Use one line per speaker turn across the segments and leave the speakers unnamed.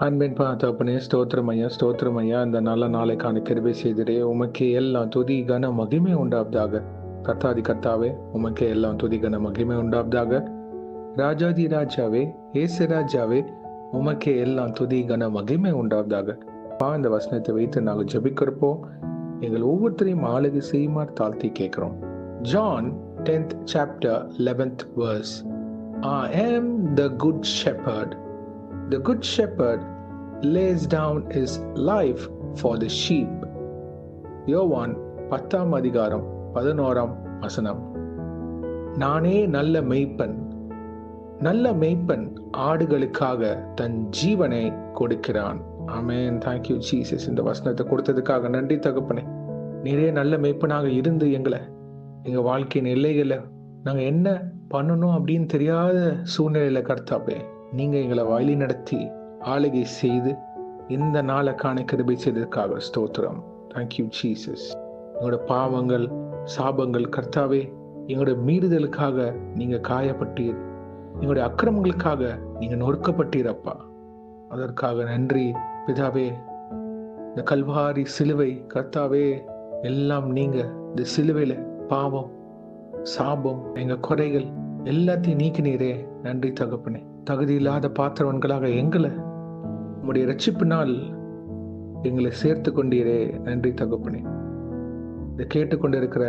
அன்பின் தகப்பனே, ஸ்தோத்திரம் ஐயா, ஸ்தோத்திரம் ஐயா. இந்த நல்ல நாளைக்கான கிருபை செய்திரே. உமக்கே எல்லாம் துதி கன மகிமை உண்டாவதாக. கர்த்தாதி கர்த்தாவே, உமக்கே எல்லாம் துதி கன மகிமை உண்டாவதாக. ராஜாதி ராஜாவே, ஏசு ராஜாவே, உமக்கே எல்லாம் துதி கன மகிமை உண்டாவதாக. இந்த வசனத்தை வைத்து நாங்கள் ஜெபிக்கிறப்போம். எங்கள் ஒவ்வொருத்தரையும் ஆளுகை செய்யுமாறு தாழ்த்தி கேட்கிறோம். John 10th chapter 11th verse. I am the good shepherd. The good shepherd lays down his life for the sheep. யோவான் 10ஆம் அதிகாரம் 11ஆம் வசனம். நானே நல்ல மேய்ப்பன். நல்ல மேய்ப்பன் ஆடுகளுக்காக தன் ஜீவனை கொடுக்கிறான். ஆமென். Thank you Jesus. இந்த வசனத்தை கொடுத்ததுக்காக நன்றி தகப்பனே. நீரே நல்ல மேய்ப்பனாக இருந்து எங்க வாழ்க்கையின் எல்லைகளை நாங்கள் என்ன பண்ணணும் அப்படின்னு தெரியாத சூழ்நிலையில கர்த்தாவே, நீங்க எங்களை வழி நடத்தி ஆளுகை செய்து இந்த நாளுக்கான கிருபை செய்ததுக்காக ஸ்தோத்திரம். Thank you Jesus. எங்களோட பாவங்கள், சாபங்கள் கர்த்தாவே, எங்களோட மீறுதலுக்காக நீங்க காயப்பட்டீர், எங்களுடைய அக்கிரமங்களுக்காக நீங்க நொறுக்கப்பட்டீரப்பா. அதற்காக நன்றி பிதாவே. இந்த கல்வாரி சிலுவை கர்த்தாவே, எல்லாம் நீங்க இந்த சிலுவையில பாவம், சாபம், எங்க குறைகள் எல்லாத்தையும் நீக்கினீரே. நன்றி தகப்பனே. தகுதி இல்லாத பாத்திரவன்களாக எங்களை உம்முடைய ரட்சிப்பினால் எங்களை சேர்த்து கொண்டீரே. நன்றி தகப்பனே. இதை கேட்டுக்கொண்டிருக்கிற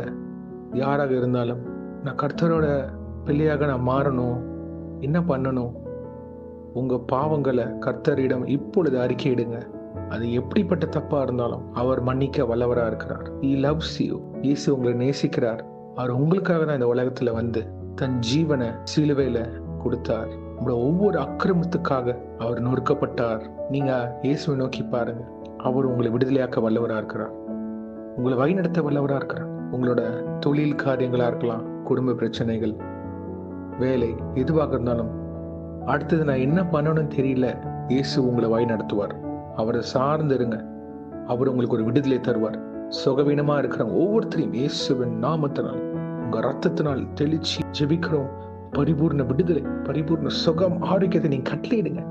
யாராக இருந்தாலும், நான் கர்த்தரோட பிள்ளையாக நான் மாறணும், என்ன பண்ணணும்? உங்க பாவங்களை கர்த்தரிடம் இப்பொழுது அறிக்கையிடுங்க. அது எப்படிப்பட்ட தப்பா இருந்தாலும் அவர் மன்னிக்க வல்லவரா இருக்கிறார். He loves you. இயேசு உங்களை நேசிக்கிறார். அவர் உங்களுக்காக தான் இந்த உலகத்துல வந்து தன் ஜீவனை சிலுவையில கொடுத்தார். உங்களோட ஒவ்வொரு அக்கிரமத்துக்காக அவர் நொறுக்கப்பட்டார். நீங்க இயேசுவை நோக்கி பாருங்க. அவர் உங்களை விடுதலையாக்க வல்லவரா இருக்கிறார். உங்களை வழிநடத்த வல்லவரா இருக்கிறார். உங்களோட தொழில் காரியங்களா இருக்கலாம், குடும்ப பிரச்சனைகள், வேலை, எதுவாக இருந்தாலும் அடுத்தது நான் என்ன பண்ணணும்னு தெரியல, இயேசு உங்களை வழி நடத்துவார். அவரை சார்ந்து இருங்க. அவர் உங்களுக்கு ஒரு விடுதலை தருவார். சுகவீனமா இருக்கிறவங்க ஒவ்வொருத்தரையும் இயேசுவின் நாமத்தினால், உங்க ரத்தத்தினால் தெளிச்சு ஜெபிக்கிறோம். பரிபூர்ண விடுதலை, பரிபூர்ண சுகம், ஆரோக்கியத்தை நீங்க கட்டளையிடுங்க.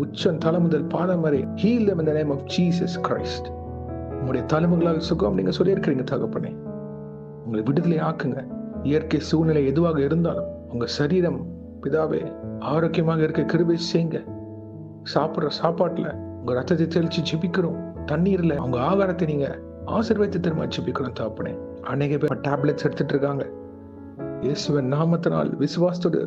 உச்சம் தலை முதல் பாதம் வரை heal them in the name of Jesus Christ. உங்களுடைய தலைமுகளாக சுகம் நீங்க சொல்லியிருக்கிறீங்க தகப்பனே. உங்களை விடுதலை ஆக்குங்க. இயற்கை சூழ்நிலை எதுவாக இருந்தாலும் உங்க சரீரம் பிதாவே ஆரோக்கியமாக இருக்க கிருபை செய்யுங்க. சாப்பிடுற சாப்பாட்டுல உங்க ரத்தத்தை தெளிச்சு ஜெபிக்கிறோம். தண்ணீர்ல உங்க ஆகாரத்தை நீங்க ஆசீர்வதித்து திரும்ப ஜெபிக்கிறோம் தகப்பனே. அநேக பேர் டேப்லெட்ஸ் எடுத்துட்டு இருக்காங்க. இயேசுவின் நாமத்தினால் விசுவாசத்தோடு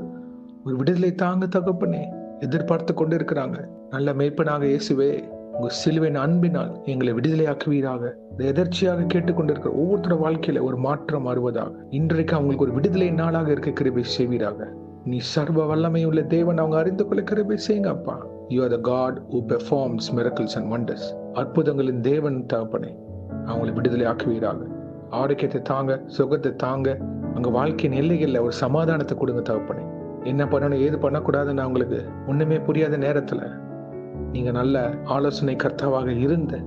ஒரு விடுதலை தாங்க தகப்பனே. எதிர்பார்த்து கொண்டு இருக்கிறாங்க. நல்ல மேய்ப்பனாக இயேசுவே, உங்க சிலுவையின் அன்பினால் எங்களை விடுதலையாக்குவீராக. எதர்ச்சியாக கேட்டுக்கொண்டிருக்கிற ஒவ்வொருத்தரோட வாழ்க்கையில ஒரு மாற்றம் வருவதாக. இன்றைக்கு அவங்களுக்கு ஒரு விடுதலை நாளாக இருக்க கிருபை செய்வீராக. நீ சர்வ வல்லமை உள்ள தேவன் அவங்க அறிந்து கொள்ள கிருபை செய்யுங்க அப்பா. You are the God who performs miracles and wonders. அற்புதங்களின் தேவன் தகப்பனே, அவங்களை விடுதலை ஆக்குவீராக. ஆரோக்கியத்தை தாங்க, சுகத்தை தாங்க. அங்க வாழ்க்கையின் எல்லைகள்ல ஒரு சமாதானத்தை கொடுங்க தகப்பனே. என்ன பண்ணணும், ஏது பண்ணக்கூடாதுன்னு அவங்களுக்கு ஒண்ணுமே புரியாத நேரத்துல நீங்க நல்ல ஆலோசனை கர்த்தாவாக இருந்து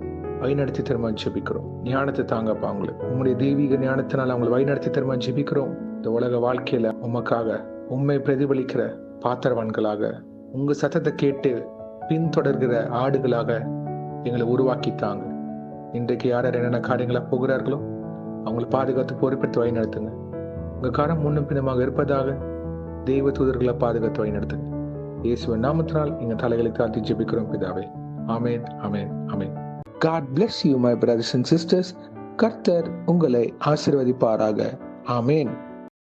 வழிநடத்தி திரும்ப ஜெபிக்கிறோம். ஞானத்தை தாங்கப்பா அவங்களுக்கு. உங்களுடைய தெய்வீக ஞானத்தினால் அவங்களை வழிநடத்தி திரும்ப ஜெபிக்கிறோம். இந்த உலக வாழ்க்கையில உமக்காக உண்மை பிரதிபலிக்கிற பாத்திரவான்களாக, உங்க சத்தத்தை கேட்டு பின்தொடர்கிற ஆடுகளாக எங்களை உருவாக்கித்தாங்க. இன்றைக்கு யார் என்னென்ன காரியங்களா போகிறார்களோ அவங்களை பாதுகாத்து பொறுப்பெடுத்து வழி நடத்துங்க. உங்க காரம் முன்னும் பின்னமாக இருப்பதாக தெய்வ தூதர்களை பாதுகாத்து வழி நடத்துங்க. இயேசுவின் நாமத்தினால் எங்க தலைகளை தாழ்த்தி ஜெபிக்கிறோம் பிதாவே. ஆமென், ஆமென், ஆமென். God bless you my brothers and sisters. கர்த்தர் உங்களை ஆசீர்வதிப்பாராக. ஆமென்.